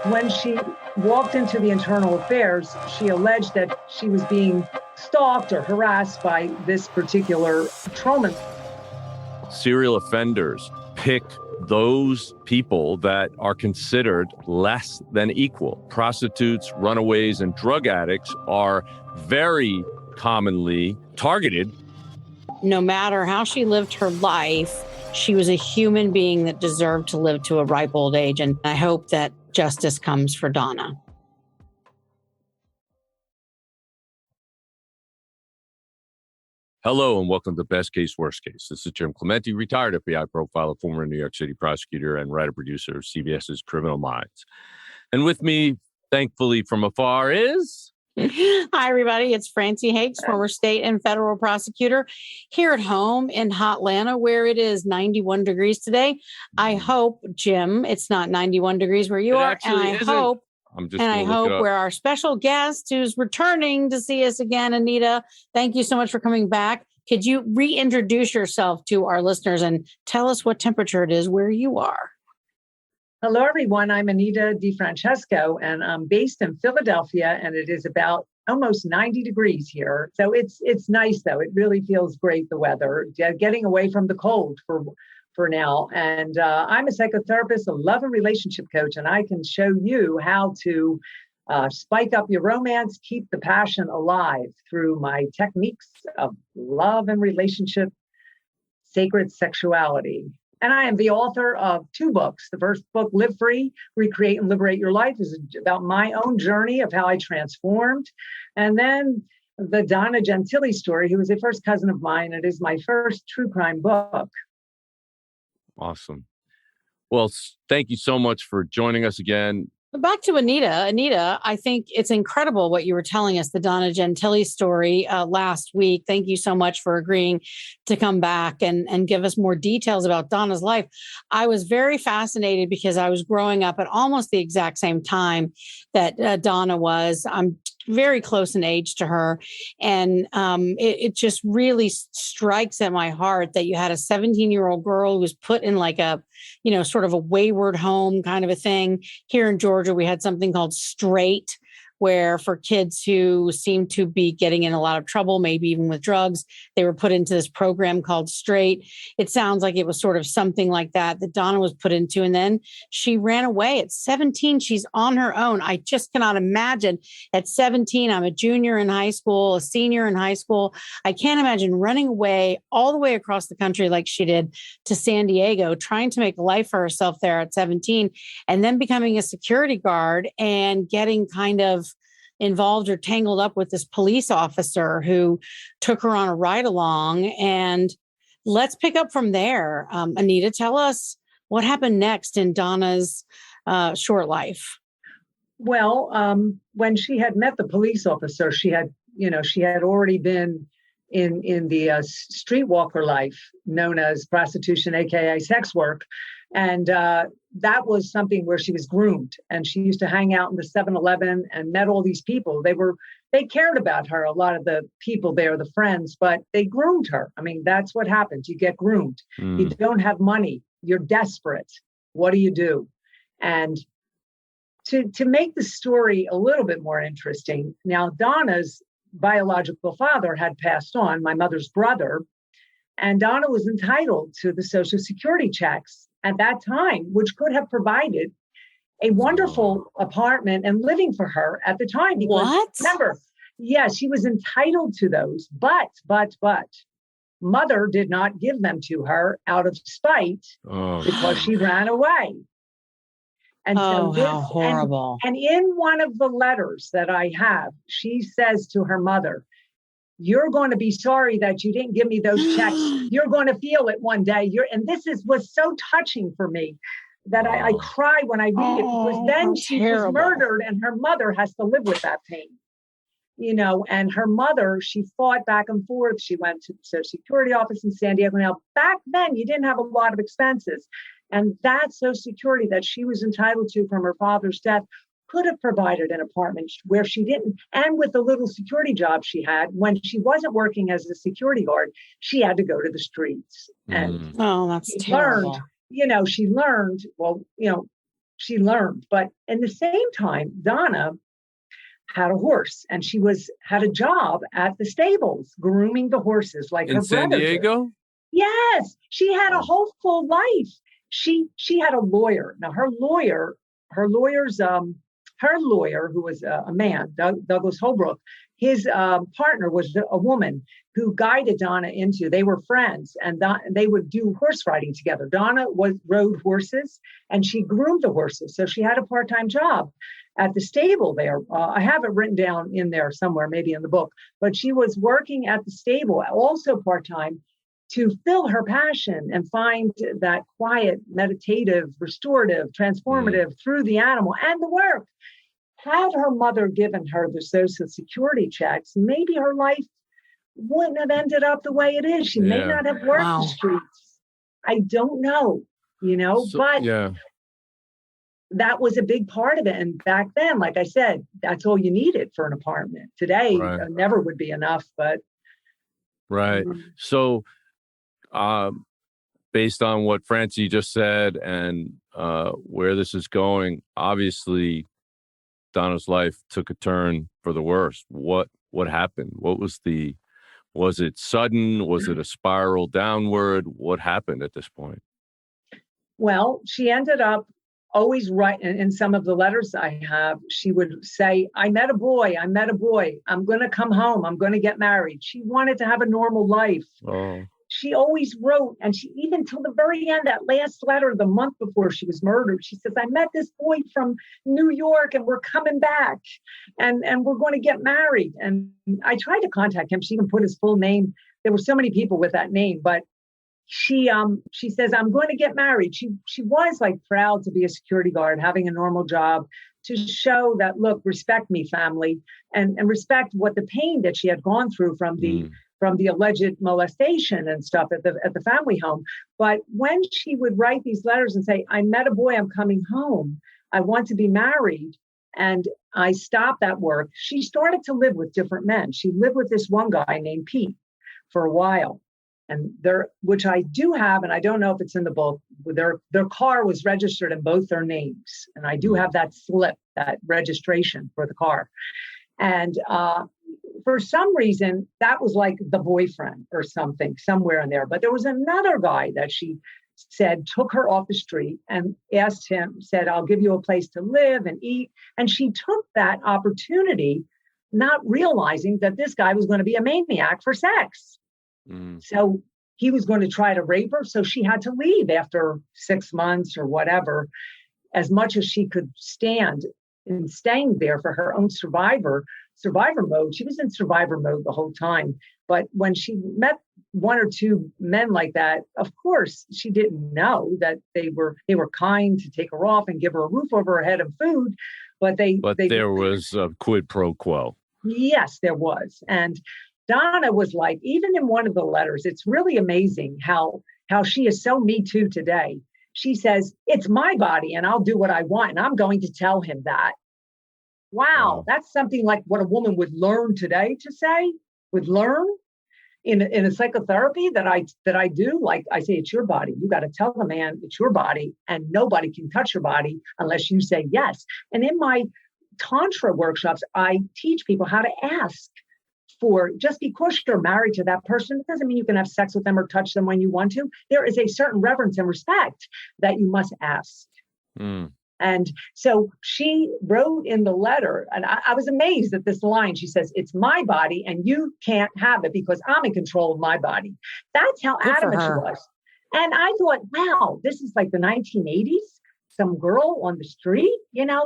When she walked into the internal affairs, she alleged that she was being stalked or harassed by this particular patrolman. Serial offenders pick those people that are considered less than equal. Prostitutes, runaways, and drug addicts are very commonly targeted. No matter how she lived her life, she was a human being that deserved to live to a ripe old age. And I hope that justice comes for Donna. Hello and welcome to Best Case, Worst Case. This is Jim Clemente, retired FBI profiler, former New York City prosecutor, and writer-producer of CBS's Criminal Minds. And with me, thankfully from afar, is... Hi, everybody. It's Francey Hakes, former state and federal prosecutor, here at home in Hotlanta, where it is 91 degrees today. I hope, Jim, it's not 91 degrees where you are. And I hope... where our special guest who's returning to see us again, Anita, thank you so much for coming back. Could you reintroduce yourself to our listeners and tell us what temperature it is where you are? Hello, everyone. I'm Anita DeFrancesco, and I'm based in Philadelphia, and it is about almost 90 degrees here. So it's nice, though. It really feels great, the weather, getting away from the cold for now. And I'm a psychotherapist, a love and relationship coach, and I can show you how to spike up your romance, keep the passion alive through my techniques of love and relationship, sacred sexuality. And I am the author of 2 books. The first book, Live Free, Recreate and Liberate Your Life, is about my own journey of how I transformed. And then the Donna Gentili story, who was a first cousin of mine. It is my first true crime book. Awesome. Well, thank you so much for joining us again. Back to Anita. Anita, I think it's incredible what you were telling us, the Donna Gentili story last week. Thank you so much for agreeing to come back and give us more details about Donna's life. I was very fascinated because I was growing up at almost the exact same time that Donna was. I'm very close in age to her. And it just really strikes at my heart that you had a 17-year-old girl who was put in like a, sort of a wayward home kind of a thing. Here in Georgia, we had something called Straight, where for kids who seemed to be getting in a lot of trouble, maybe even with drugs, they were put into this program called Straight. It sounds like it was sort of something like that Donna was put into. And then she ran away at 17. She's on her own. I just cannot imagine at 17, I'm a junior in high school, a senior in high school. I can't imagine running away all the way across the country like she did to San Diego, trying to make a life for herself there at 17, and then becoming a security guard and getting kind of involved or tangled up with this police officer who took her on a ride along. And let's pick up from there. Anita, tell us what happened next in Donna's short life. Well, when she had met the police officer, she had already been in the streetwalker life known as prostitution, aka sex work. And that was something where she was groomed, and she used to hang out in the 7-Eleven and met all these people. They cared about her, a lot of the people there, the friends, but they groomed her. I mean, that's what happens. You get groomed. You don't have money. You're desperate. What do? And to make the story a little bit more interesting, now Donna's biological father had passed on, my mother's brother, and Donna was entitled to the Social Security checks at that time, which could have provided a wonderful apartment and living for her at the time. Because remember, yes, she was entitled to those, but mother did not give them to her out of spite because she ran away. And how horrible. And in one of the letters that I have, she says to her mother, "You're going to be sorry that you didn't give me those checks. You're going to feel it one day." And this was so touching for me that I cry when I read it, because then she was murdered and her mother has to live with that pain. And her mother, she fought back and forth. She went to the Social Security office in San Diego. Now, back then, you didn't have a lot of expenses. And that Social Security that she was entitled to from her father's death could have provided an apartment where she didn't. And with the little security job she had, when she wasn't working as a security guard, she had to go to the streets. And that's terrible. She learned, she learned. But in the same time, Donna had a horse, and she had a job at the stables grooming the horses like in her San brother Diego. did. Yes, she had a Oh. whole full life. She had a lawyer. Now her lawyer, her lawyer, who was a man, Douglas Holbrook, his partner was a woman who guided Donna into. They were friends, and they would do horse riding together. Donna rode horses, and she groomed the horses, so she had a part-time job at the stable there. I have it written down in there somewhere, maybe in the book, but she was working at the stable also part-time to fill her passion and find that quiet, meditative, restorative, transformative through the animal and the work. Had her mother given her the Social Security checks, maybe her life wouldn't have ended up the way it is. She may not have worked the streets. I don't know, but that was a big part of it. And back then, like I said, that's all you needed for an apartment. Today, never would be enough, but. Right. So, based on what Francey just said and where this is going, obviously Donna's life took a turn for the worse. What happened? Was it sudden? Was it a spiral downward? What happened at this point? Well, she ended up always in some of the letters I have, she would say, I met a boy. I'm going to come home. I'm going to get married. She wanted to have a normal life. Oh. She always wrote, and she even till the very end, that last letter, the month before she was murdered, she says, I met this boy from New York and we're coming back and we're going to get married. And I tried to contact him. She even put his full name. There were so many people with that name, but she says, I'm going to get married. She was like proud to be a security guard, having a normal job, to show that, look, respect me, family, and respect what the pain that she had gone through from the alleged molestation and stuff at the family home. But when she would write these letters and say, I met a boy, I'm coming home, I want to be married, and I stopped that work, she started to live with different men. She lived with this one guy named Pete for a while. And which I do have, and I don't know if it's in the book, their car was registered in both their names. And I do have that slip, that registration for the car. And for some reason, that was like the boyfriend or something somewhere in there. But there was another guy that she said took her off the street and said, I'll give you a place to live and eat. And she took that opportunity, not realizing that this guy was going to be a maniac for sex. So he was going to try to rape her. So she had to leave after 6 months or whatever, as much as she could stand in staying there for her own survivor mode. She was in survivor mode the whole time. But when she met one or two men like that, of course, she didn't know that they were kind to take her off and give her a roof over her head and food. But there was a quid pro quo. Yes, there was. And Donna was like, even in one of the letters, it's really amazing how she is so Me Too today. She says, it's my body and I'll do what I want. And I'm going to tell him that. Wow. That's something like what a woman would learn today to say, would learn in a psychotherapy that I do. Like I say, it's your body. You got to tell the man it's your body and nobody can touch your body unless you say yes. And in my Tantra workshops, I teach people how to ask for, just because you're married to that person, it doesn't mean you can have sex with them or touch them when you want to. There is a certain reverence and respect that you must ask. And so she wrote in the letter, and I was amazed at this line. She says, it's my body and you can't have it because I'm in control of my body. That's how adamant she was. And I thought, wow, this is like the 1980s. Some girl on the street,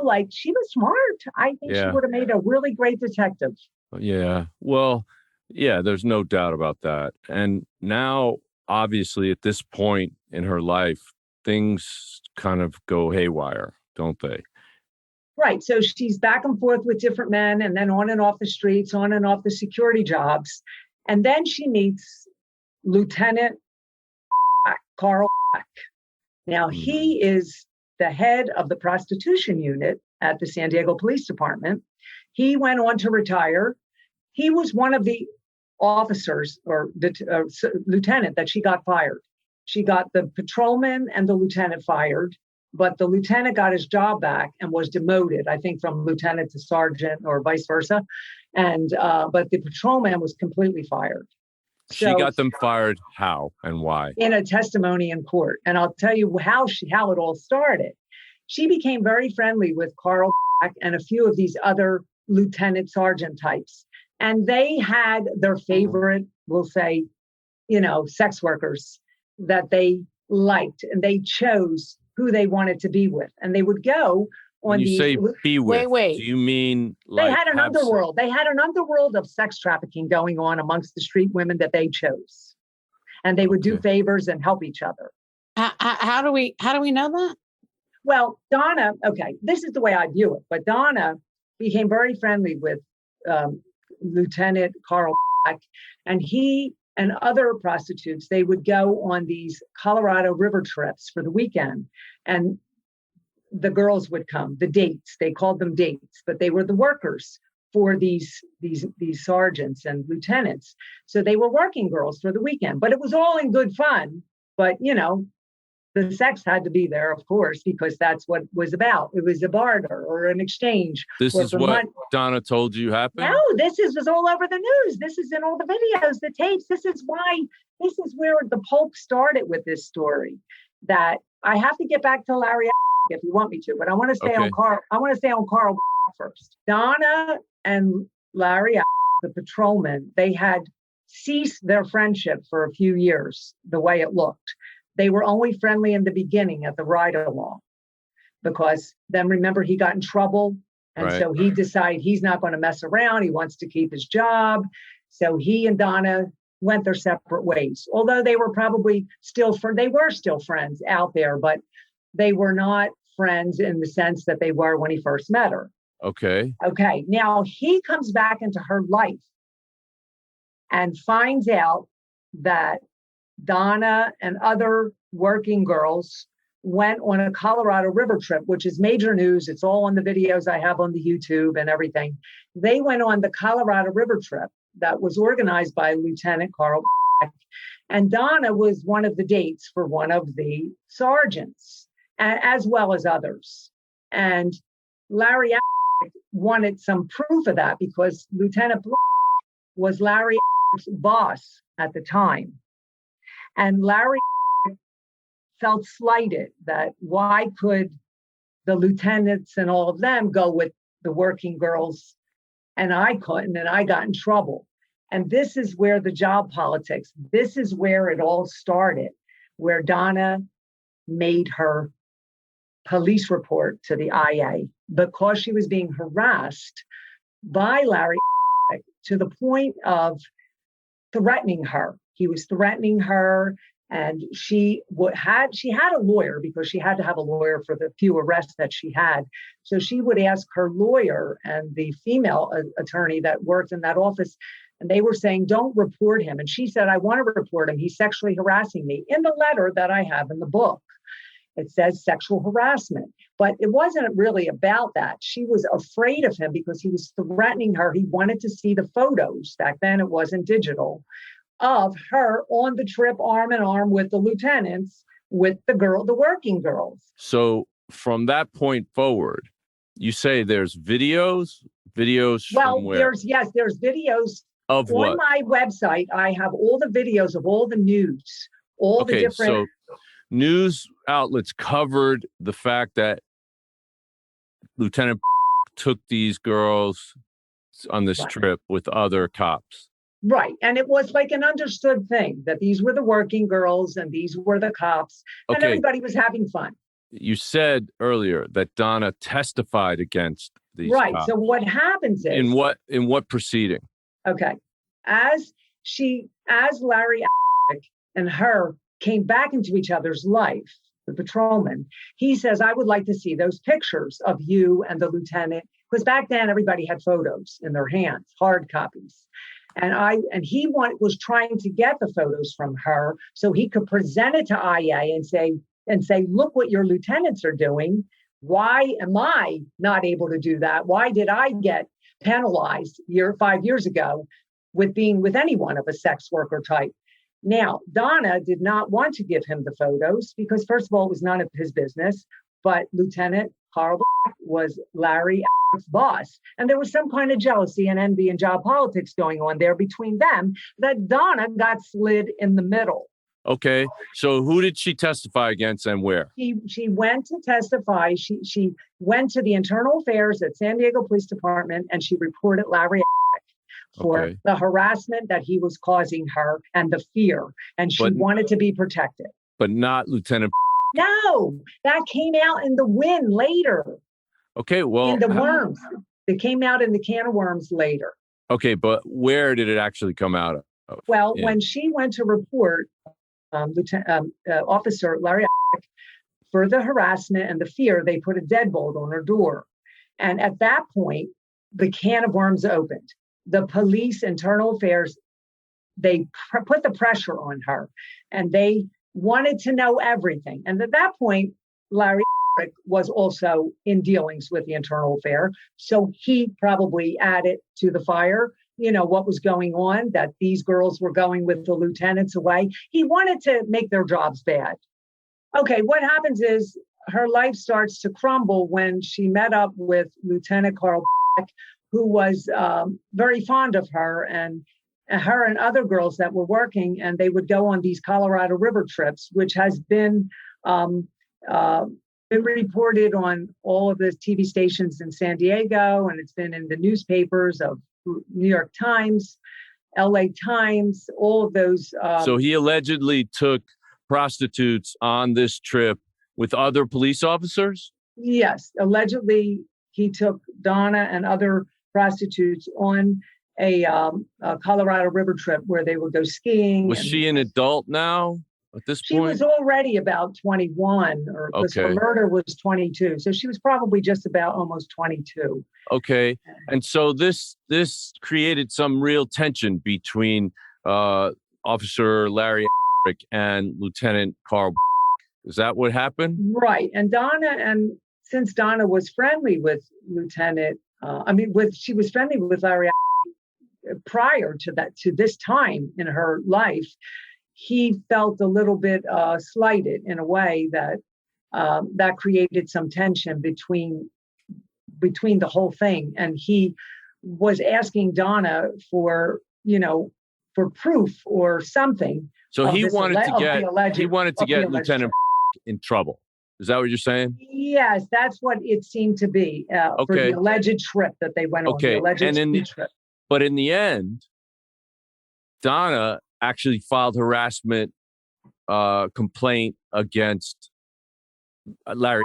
like she was smart. I think she would have made a really great detective. Yeah. Well, yeah, there's no doubt about that. And now, obviously, at this point in her life, things kind of go haywire, don't they? Right. So she's back and forth with different men and then on and off the streets, on and off the security jobs. And then she meets Lieutenant Carl. Now, he is the head of the prostitution unit at the San Diego Police Department. He went on to retire. He was one of the officers or the lieutenant that she got fired. She got the patrolman and the lieutenant fired but the lieutenant got his job back and was demoted, I think from lieutenant to sergeant or vice versa. And but the patrolman was completely fired. She got them fired. How and why? In a testimony in court. And I'll tell you how it all started. She became very friendly with Carl and a few of these other lieutenant sergeant types. And they had their favorite, we'll say, sex workers that they liked, and they chose who they wanted to be with. And they would go on you say be with. Wait. Do you mean they had an underworld? They had an underworld of sex trafficking going on amongst the street women that they chose. And they would do favors and help each other. How do we know that? Well, Donna, this is the way I view it. But Donna became very friendly with Lieutenant Carl, and he and other prostitutes, they would go on these Colorado River trips for the weekend. And the girls would come, the dates, they called them dates, but they were the workers for these sergeants and lieutenants. So they were working girls for the weekend, but it was all in good fun. But, the sex had to be there, of course, because that's what it was about. It was a barter or an exchange. This is what Donna told you happened? No, this was all over the news. This is in all the videos, the tapes. This is where the pulp started with this story. That I have to get back to Larry if you want me to, but I want to stay on Carl. I want to stay on Carl first. Donna and Larry, the patrolman, they had ceased their friendship for a few years, the way it looked. They were only friendly in the beginning at the ride-along, because then remember he got in trouble. And so he decided he's not going to mess around. He wants to keep his job. So he and Donna went their separate ways, although they were probably still friends out there, but they were not friends in the sense that they were when he first met her. Okay. Now he comes back into her life and finds out that Donna and other working girls went on a Colorado River trip, which is major news. It's all on the videos I have on the YouTube and everything. They went on the Colorado River trip that was organized by Lieutenant Carl, and Donna was one of the dates for one of the sergeants, as well as others. And Larry wanted some proof of that because Lieutenant was Larry's boss at the time. And Larry felt slighted that why could the lieutenants and all of them go with the working girls and I couldn't, and I got in trouble. And this is where the job politics, this is where it all started, where Donna made her police report to the IA because she was being harassed by Larry to the point of threatening her. He was threatening her, and she had a lawyer because she had to have a lawyer for the few arrests that she had. So she would ask her lawyer and the female attorney that worked in that office, and they were saying, don't report him. And she said, I want to report him. He's sexually harassing me. In the letter that I have in the book, it says sexual harassment, but it wasn't really about that. She was afraid of him because he was threatening her. He wanted to see the photos. Back then it wasn't digital, of her on the trip arm in arm with the lieutenants, with the working girls. So from that point forward, you say there's videos well, from where? There's videos of on what? my website. I have all the videos of all the news, all the different. So news outlets covered the fact that Lieutenant took these girls on this trip with other cops. Right. And it was like an understood thing that these were the working girls and these were the cops, and everybody was having fun. You said earlier that Donna testified against these cops. So what happens is in what proceeding? Okay. As Larry and her came back into each other's life, the patrolman, he says, I would like to see those pictures of you and the lieutenant, because back then everybody had photos in their hands, hard copies. And he was trying to get the photos from her so he could present it to IA and say, look what your lieutenants are doing. Why am I not able to do that? Why did I get penalized 5 years ago with being with anyone of a sex worker type? Now, Donna did not want to give him the photos because, first of all, it was none of his business. but Lieutenant Carl was Larry boss. And there was some kind of jealousy and envy and job politics going on there between them that Donna got slid in the middle. Okay. So who did she testify against and where? She went to testify. She went to the internal affairs at San Diego Police Department and she reported Larry for the harassment that he was causing her and the fear. And she wanted to be protected. But not Lieutenant. No, that came out in the wind later. Okay, well. In the worms. It came out in the can of worms later. Okay, but where did it actually come out of? Well, when she went to report Officer Larry for the harassment and the fear, they put a deadbolt on her door. And at that point, the can of worms opened. The police internal affairs, they put the pressure on her and they wanted to know everything. And at that point, Larry was also in dealings with the internal affair. So he probably added to the fire, what was going on, that these girls were going with the lieutenants away. He wanted to make their jobs bad. Okay, what happens is her life starts to crumble when she met up with Lieutenant Carl, who was very fond of her and other girls that were working, and they would go on these Colorado River trips, which has been reported on all of the TV stations in San Diego, and it's been in the newspapers of New York Times, LA Times, all of those. So he allegedly took prostitutes on this trip with other police officers? Yes, allegedly he took Donna and other prostitutes on a Colorado River trip where they would go skiing. Was she an adult now at this point? She was already about 21, or her murder was 22. So she was probably just about almost 22. Okay. And so this created some real tension between Officer Larry and Lieutenant Carl. Is that what happened? Right. And since Donna was friendly with she was friendly with Larry prior to this time in her life, he felt a little bit slighted in a way that created some tension between the whole thing. And he was asking Donna for proof or something. So he wanted to get Lieutenant in trouble. Is that what you're saying? Yes, that's what it seemed to be for the alleged trip that they went on. The alleged trip. But in the end, Donna actually filed harassment complaint against Larry.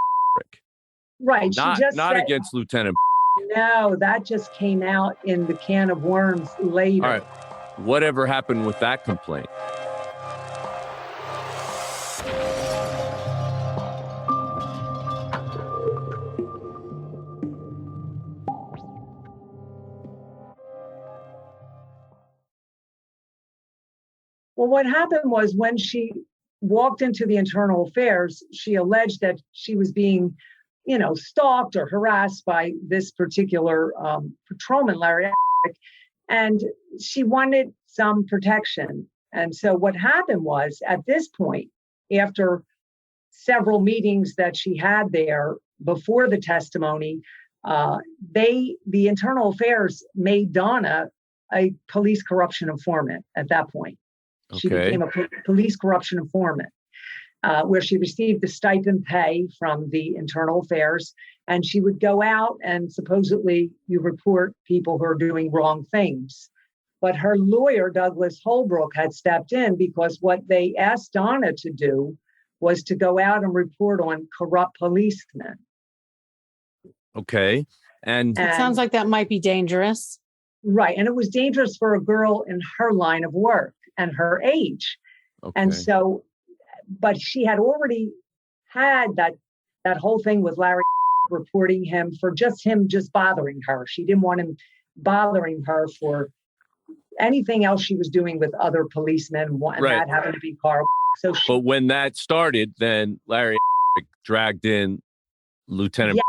Right. Not against Lieutenant. No, that just came out in the can of worms later. All right. Whatever happened with that complaint? Well, what happened was when she walked into the internal affairs, she alleged that she was being, stalked or harassed by this particular patrolman, Larry, and she wanted some protection. And so what happened was, at this point, after several meetings that she had there before the testimony, the internal affairs made Donna a police corruption informant at that point. She became a police corruption informant, where she received the stipend pay from the internal affairs, and she would go out and supposedly you report people who are doing wrong things. But her lawyer, Douglas Holbrook, had stepped in because what they asked Donna to do was to go out and report on corrupt policemen. Okay. And it sounds like that might be dangerous. Right. And it was dangerous for a girl in her line of work and her age. Okay. And so, but she had already had that whole thing with Larry reporting him for just bothering her. She didn't want him bothering her for anything else she was doing with other policemen, and that happened to be Carl. But when that started, then Larry dragged in Lieutenant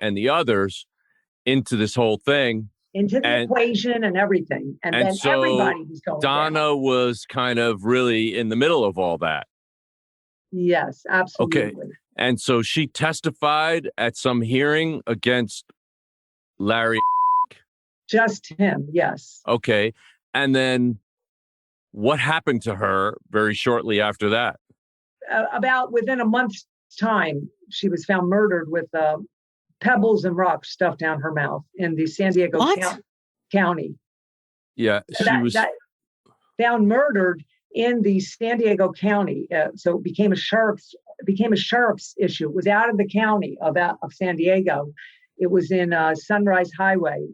and the others into this whole thing. Into the equation and everything. And then so everybody was going Donna down. was kind of really in the middle of all that. Yes, absolutely. Okay. And so she testified at some hearing against Larry. Just him, yes. Okay. And then what happened to her very shortly after that? About within a month's time, she was found murdered with pebbles and rocks stuffed down her mouth in the San Diego County. Yeah, was found murdered in the San Diego County. So it became a sheriff's issue. It was out of the county of San Diego. It was in Sunrise Highway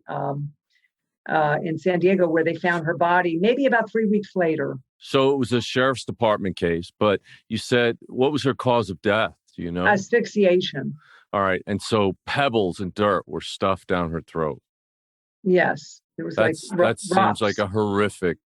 in San Diego, where they found her body maybe about 3 weeks later. So it was a sheriff's department case, but you said, what was her cause of death? Do you know? Asphyxiation. All right. And so pebbles and dirt were stuffed down her throat. Yes. It was that seems like a horrific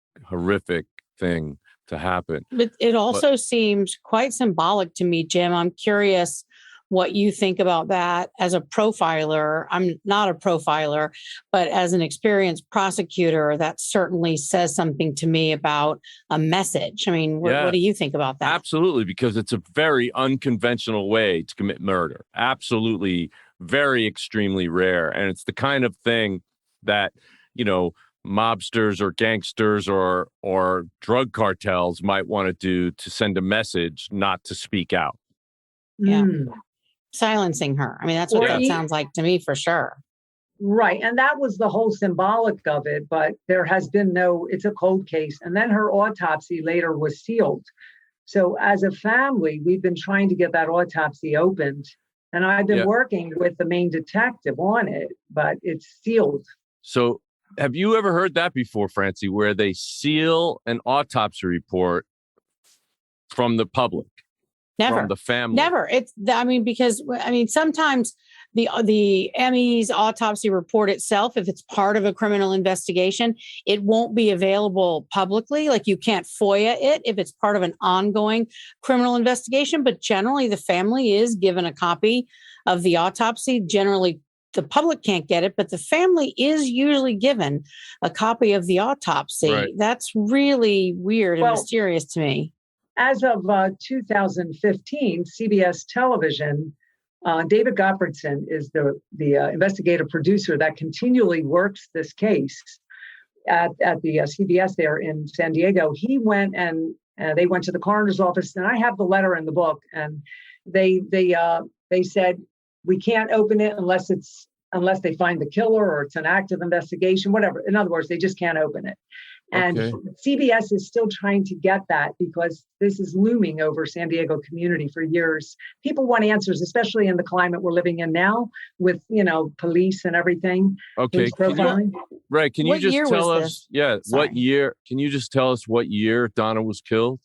thing to happen. But it also seems quite symbolic to me, Jim. I'm curious what you think about that as a profiler. I'm not a profiler, but as an experienced prosecutor, that certainly says something to me about a message. I mean, what do you think about that? Absolutely, because it's a very unconventional way to commit murder. Absolutely, very extremely rare. And it's the kind of thing that, mobsters or gangsters or drug cartels might want to do to send a message, not to speak out. Yeah. Silencing her. I mean, that's what that sounds like to me for sure. Right. And that was the whole symbolic of it. But there has been it's a cold case. And then her autopsy later was sealed. So as a family, we've been trying to get that autopsy opened. And I've been working with the main detective on it, but it's sealed. So have you ever heard that before, Francey, where they seal an autopsy report from the public? Never. From the family? Never. Because sometimes the ME's autopsy report itself, if it's part of a criminal investigation, it won't be available publicly. Like you can't FOIA it if it's part of an ongoing criminal investigation. But generally, the family is given a copy of the autopsy. Generally, the public can't get it, but the family is usually given a copy of the autopsy. Right. That's really weird and mysterious to me. As of 2015, CBS Television, David Gottfredson is the investigative producer that continually works this case at the CBS there in San Diego. He went and they went to the coroner's office, and I have the letter in the book, and they said we can't open it unless they find the killer or it's an active investigation, whatever. In other words, they just can't open it. And CBS is still trying to get that because this is looming over San Diego community for years. People want answers, especially in the climate we're living in now with, police and everything. Okay. Can you just tell us, what year, can you just tell us what year Donna was killed?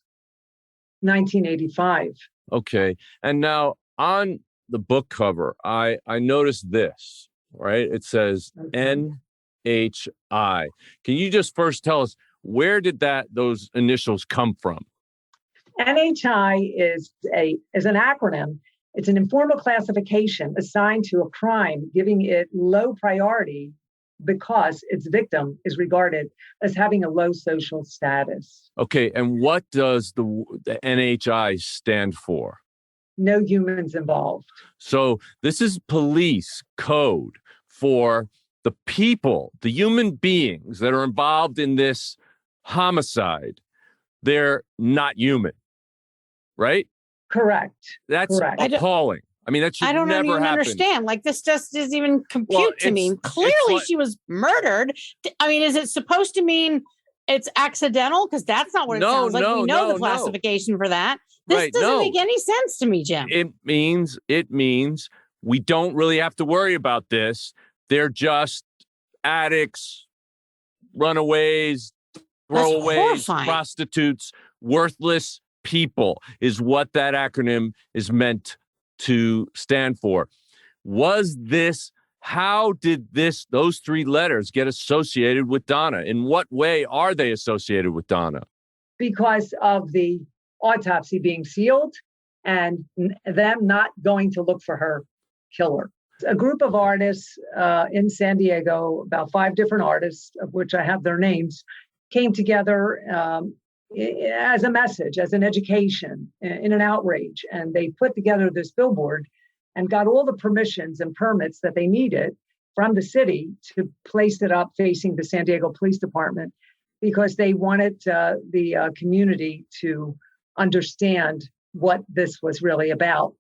1985. Okay. And now on the book cover, I noticed this, right? It says NHI. Can you just first tell us, where did those initials come from? NHI is an acronym. It's an informal classification assigned to a crime, giving it low priority because its victim is regarded as having a low social status. Okay, and what does the NHI stand for? No humans involved. So this is police code for the people, the human beings that are involved in this homicide. They're not human, right? Correct. That's appalling. I mean, that should never happen. I don't even understand. Like, this just doesn't even compute to me. Clearly, she was murdered. I mean, is it supposed to mean it's accidental? Because that's not what it sounds like. We know the classification for that. This doesn't make any sense to me, Jim. It means we don't really have to worry about this. They're just addicts, runaways, throwaways, prostitutes, worthless people is what that acronym is meant to stand for. How did those three letters get associated with Donna? In what way are they associated with Donna? Because of the autopsy being sealed and them not going to look for her killer. A group of artists in San Diego, about 5 different artists, of which I have their names, came together as a message, as an education, in an outrage. And they put together this billboard and got all the permissions and permits that they needed from the city to place it up facing the San Diego Police Department, because they wanted the community to understand what this was really about.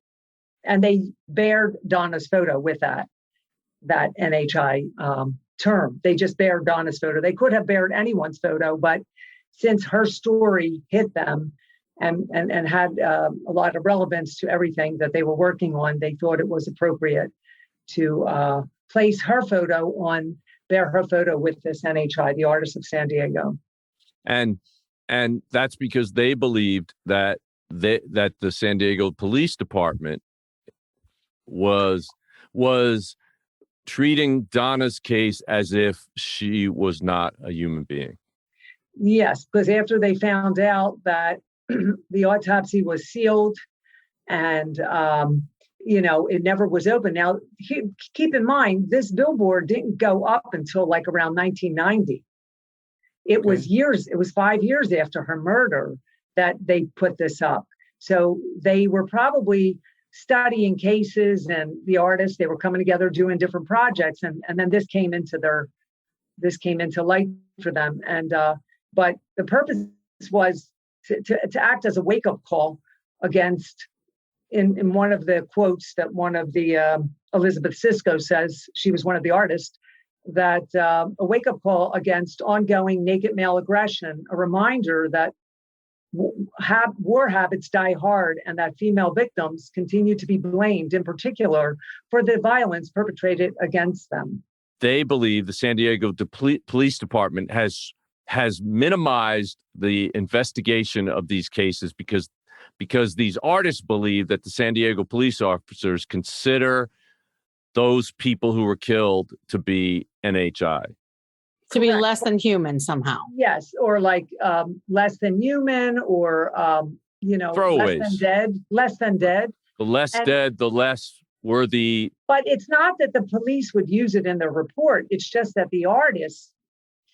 And they bared Donna's photo with that NHI term. They just bared Donna's photo. They could have bared anyone's photo, but since her story hit them and had a lot of relevance to everything that they were working on, they thought it was appropriate to place her photo bear her photo with this NHI, the Artists of San Diego. And that's because they believed that the San Diego Police Department was treating Donna's case as if she was not a human being. Yes, because after they found out that the autopsy was sealed and, it never was open. Now, keep in mind, this billboard didn't go up until like around 1990. It was 5 years after her murder that they put this up. So they were probably studying cases and the artists, they were coming together doing different projects. And then this came into light for them. And, but the purpose was to act as a wake-up call against, in one of the quotes that one of the Elizabeth Cisco says, she was one of the artists, that a wake-up call against ongoing naked male aggression, a reminder that war habits die hard and that female victims continue to be blamed, in particular, for the violence perpetrated against them. They believe the San Diego Police Department has minimized the investigation of these cases because these artists believe that the San Diego police officers consider those people who were killed to be NHI. To be less than human somehow. Yes, or like less than human, or throwaways. Less than dead. The less dead, the less worthy. But it's not that the police would use it in their report. It's just that the artists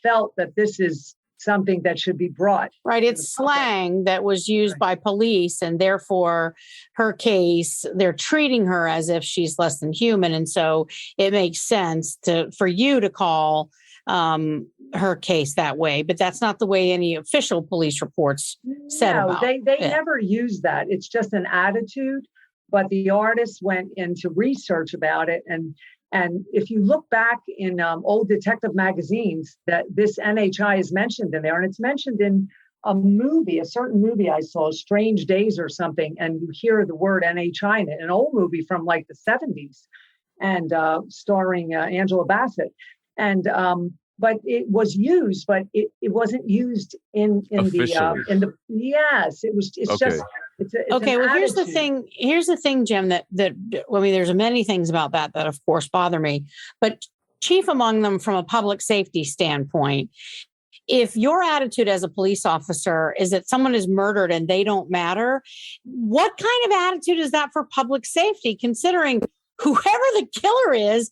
felt that this is something that should be brought. Right. It's slang that was used by police, and therefore her case, they're treating her as if she's less than human. And so it makes sense for you to call her case that way, but that's not the way any official police reports said about it. They never use that. It's just an attitude, but the artists went into research about it. And if you look back in old detective magazines, that this NHI is mentioned in there, and it's mentioned in a certain movie I saw, Strange Days or something, and you hear the word NHI in it, an old movie from like the 70s, and starring Angela Bassett. And but it was used, but it wasn't used in the yes, it was. It's okay. just it's okay. Well, attitude. Here's the thing, Jim. That I mean, there's many things about that of course bother me, but chief among them, from a public safety standpoint, if your attitude as a police officer is that someone is murdered and they don't matter, what kind of attitude is that for public safety, considering whoever the killer is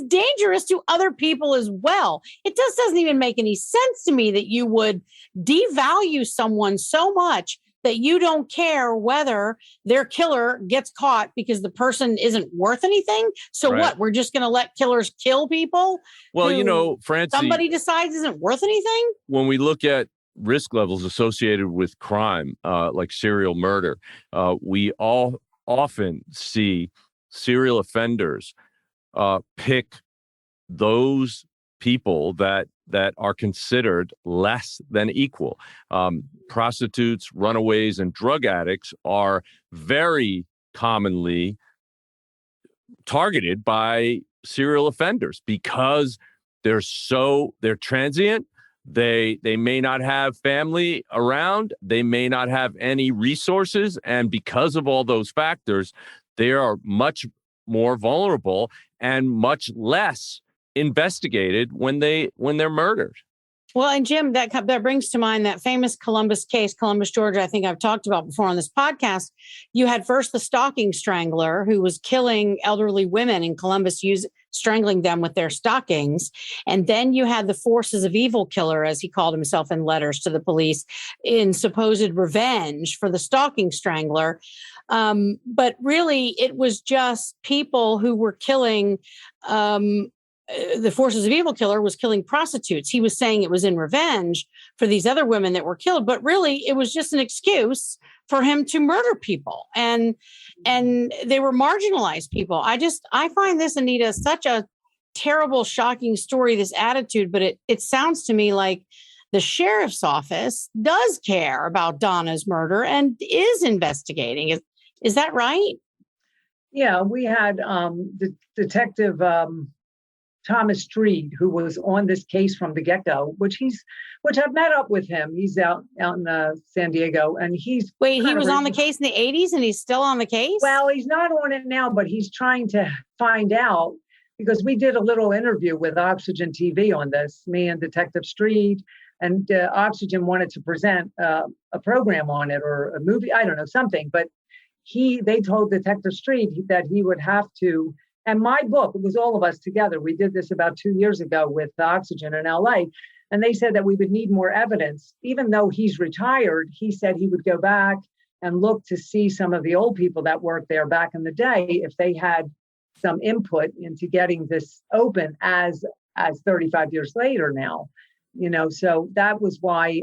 dangerous to other people as well? It just doesn't even make any sense to me that you would devalue someone so much that you don't care whether their killer gets caught because the person isn't worth anything. So right. What? We're just going to let killers kill people? Well, Francey, somebody decides isn't worth anything? When we look at risk levels associated with crime, like serial murder, we all often see serial offenders pick those people that are considered less than equal. Prostitutes, runaways, and drug addicts are very commonly targeted by serial offenders because they're transient. They may not have family around. They may not have any resources. And because of all those factors, they are much more vulnerable and much less investigated when they're murdered. Well, and Jim, that brings to mind that famous Columbus case, Columbus, Georgia, I think I've talked about before on this podcast. You had first the stocking strangler who was killing elderly women in Columbus, strangling them with their stockings. And then you had the forces of evil killer, as he called himself in letters to the police, in supposed revenge for the stocking strangler. But really, it was just people who were killing. The forces of evil killer was killing prostitutes. He was saying it was in revenge for these other women that were killed, but really it was just an excuse for him to murder people. And they were marginalized people. I find this, Anita, such a terrible, shocking story, this attitude, but it sounds to me like the sheriff's office does care about Donna's murder and is investigating. Is that right? Yeah, we had the detective Thomas Streed, who was on this case from the get-go, which I've met up with him. He's out in San Diego, and he's he was on the case in the 80s, and he's still on the case. Well, he's not on it now, but he's trying to find out, because we did a little interview with Oxygen TV on this, me and Detective Streed, and Oxygen wanted to present a program on it or a movie, I don't know, something, but they told Detective Streed that he would have to. And my book, it was all of us together. We did this about 2 years ago with Oxygen in LA. And they said that we would need more evidence. Even though he's retired, he said he would go back and look to see some of the old people that worked there back in the day, if they had some input into getting this open as 35 years later now. So that was why,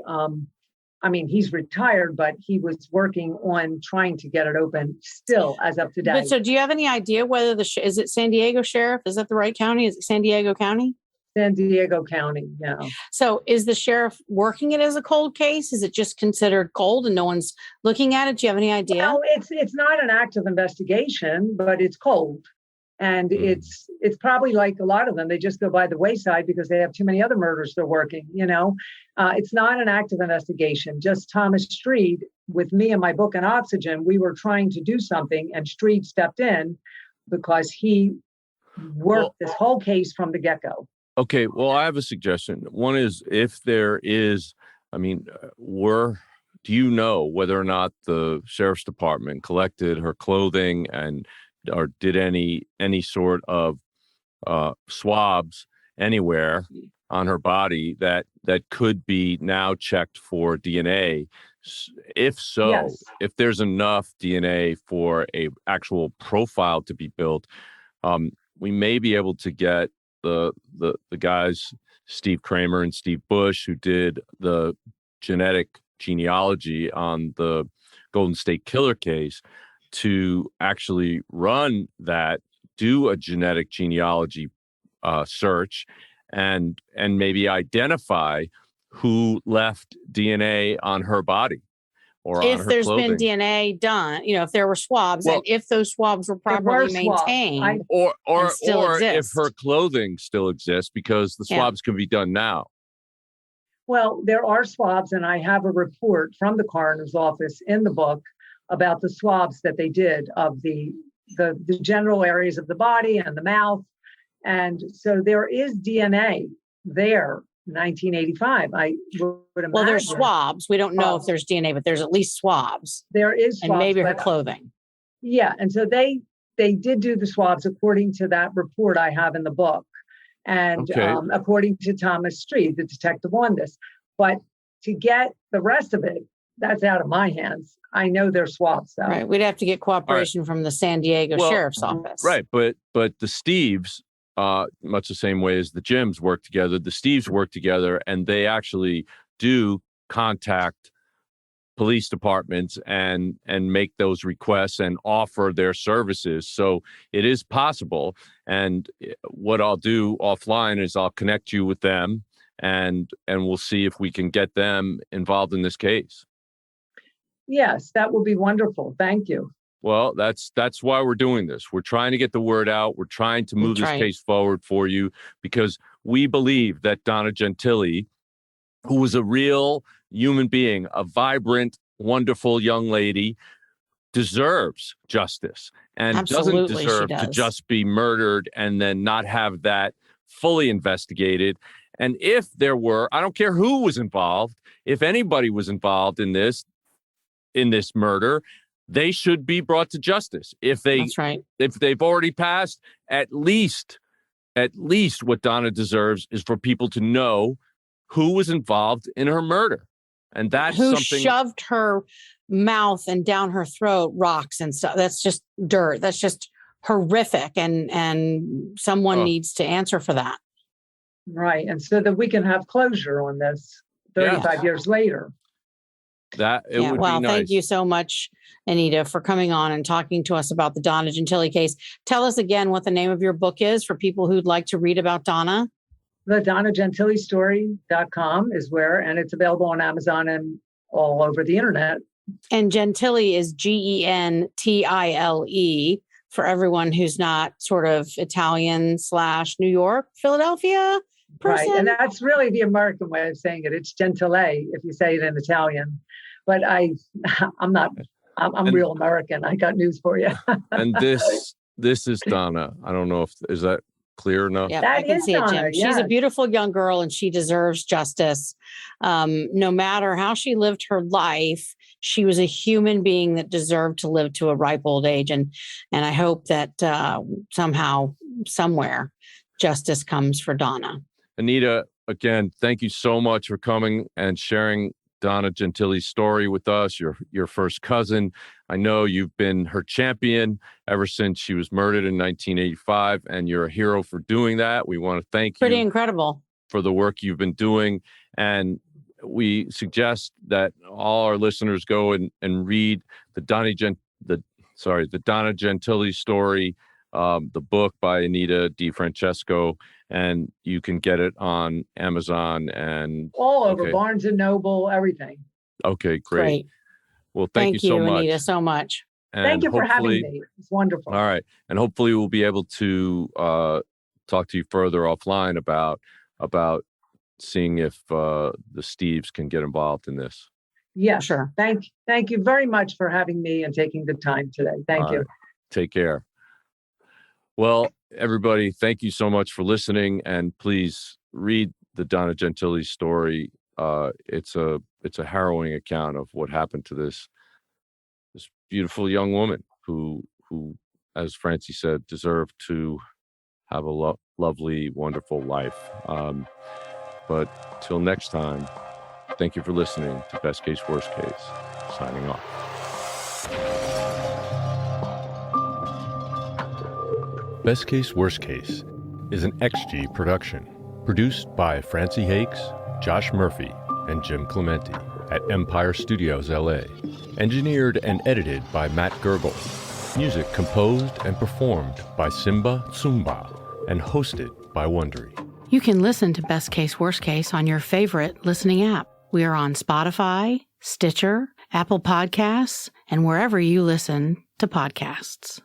he's retired, but he was working on trying to get it open still as of today. But so do you have any idea whether is it San Diego Sheriff? Is that the right county? Is it San Diego County? San Diego County, yeah. So is the sheriff working it as a cold case? Is it just considered cold and no one's looking at it? Do you have any idea? Well, it's not an active investigation, but it's cold. And it's probably like a lot of them, they just go by the wayside because they have too many other murders they're working, It's not an active investigation. Just Thomas Streed, with me and my book and Oxygen, we were trying to do something, and Streed stepped in because he worked this whole case from the get-go. Okay, well, I have a suggestion. One is, if there is, do you know whether or not the sheriff's department collected her clothing or did any sort of swabs anywhere on her body that could be now checked for DNA? If so, yes. If there's enough DNA for a actual profile to be built, we may be able to get the guys, Steve Kramer and Steve Bush, who did the genetic genealogy on the Golden State Killer case, to actually do a genetic genealogy search and maybe identify who left DNA on her body or if on her there's clothing. Been DNA done, if there were swabs, and if those swabs were properly maintained, or if her clothing still exists, because the swabs can be done now. Well, there are swabs, and I have a report from the coroner's office in the book about the swabs that they did of the general areas of the body and the mouth. And so there is DNA there, 1985, I would imagine. Well, there's swabs. We don't know if there's DNA, but there's at least swabs. There is swabs. And maybe her clothing. Yeah, and so they did do the swabs according to that report I have in the book. And according to Thomas Streed, the detective on this. But to get the rest of it, that's out of my hands. I know they're swabs, though. Right. We'd have to get cooperation from the San Diego Sheriff's Office. Right. But the Steves, much the same way as the Jims work together, the Steves work together, and they actually do contact police departments and make those requests and offer their services. So it is possible. And what I'll do offline is I'll connect you with them, and we'll see if we can get them involved in this case. Yes, that would be wonderful. Thank you. Well, that's why we're doing this. We're trying to get the word out. We're trying to move this case forward for you, because we believe that Donna Gentili, who was a real human being, a vibrant, wonderful young lady, deserves justice and doesn't deserve to just be murdered and then not have that fully investigated And if there were, I don't care who was involved, if anybody was involved in this murder, they should be brought to justice. That's right. If they've already passed, at least what Donna deserves is for people to know who was involved in her murder. And that's who something shoved her mouth and down her throat rocks and stuff. That's just dirt. That's just horrific. And someone needs to answer for that. Right. And so that we can have closure on this 35 years later. That it would be nice. Thank you so much, Anita, for coming on and talking to us about the Donna Gentili case. Tell us again what the name of your book is for people who'd like to read about Donna. The DonnaGentiliStory.com is where, and it's available on Amazon and all over the internet. And Gentili is Gentile for everyone who's not sort of Italian / New York, Philadelphia person. Right. And that's really the American way of saying it. It's Gentile if you say it in Italian. But I'm real American. I got news for you. And this is Donna. I don't know is that clear enough? Yeah, I can see Donna, it, Jim. She's a beautiful young girl and she deserves justice. No matter how she lived her life, she was a human being that deserved to live to a ripe old age. And I hope that somehow, somewhere, justice comes for Donna. Anita, again, thank you so much for coming and sharing Donna Gentili's story with us, your first cousin. I know you've been her champion ever since she was murdered in 1985, and you're a hero for doing that. We want to thank you. Pretty incredible. For the work you've been doing. And we suggest that all our listeners go and read the Donna Gentili story, the book by Anita DeFrancesco, and you can get it on Amazon and all over Barnes and Noble, everything. Okay, great. Well, thank you so much, Anita, so much. And thank you for having me. It's wonderful. All right, and hopefully we'll be able to talk to you further offline about seeing if the Steves can get involved in this. Yeah, sure. Thank you very much for having me and taking the time today. Thank you. Right. Take care. Well, everybody, thank you so much for listening, and please read the Donna Gentili story. It's a harrowing account of what happened to this beautiful young woman who, as Francey said, deserved to have a lovely, wonderful life. But till next time, thank you for listening to Best Case, Worst Case. Signing off. Best Case, Worst Case is an XG production, produced by Francey Hakes, Josh Murphy, and Jim Clemente at Empire Studios, LA. Engineered and edited by Matt Gergel. Music composed and performed by Simba Tsumba and hosted by Wondery. You can listen to Best Case, Worst Case on your favorite listening app. We are on Spotify, Stitcher, Apple Podcasts, and wherever you listen to podcasts.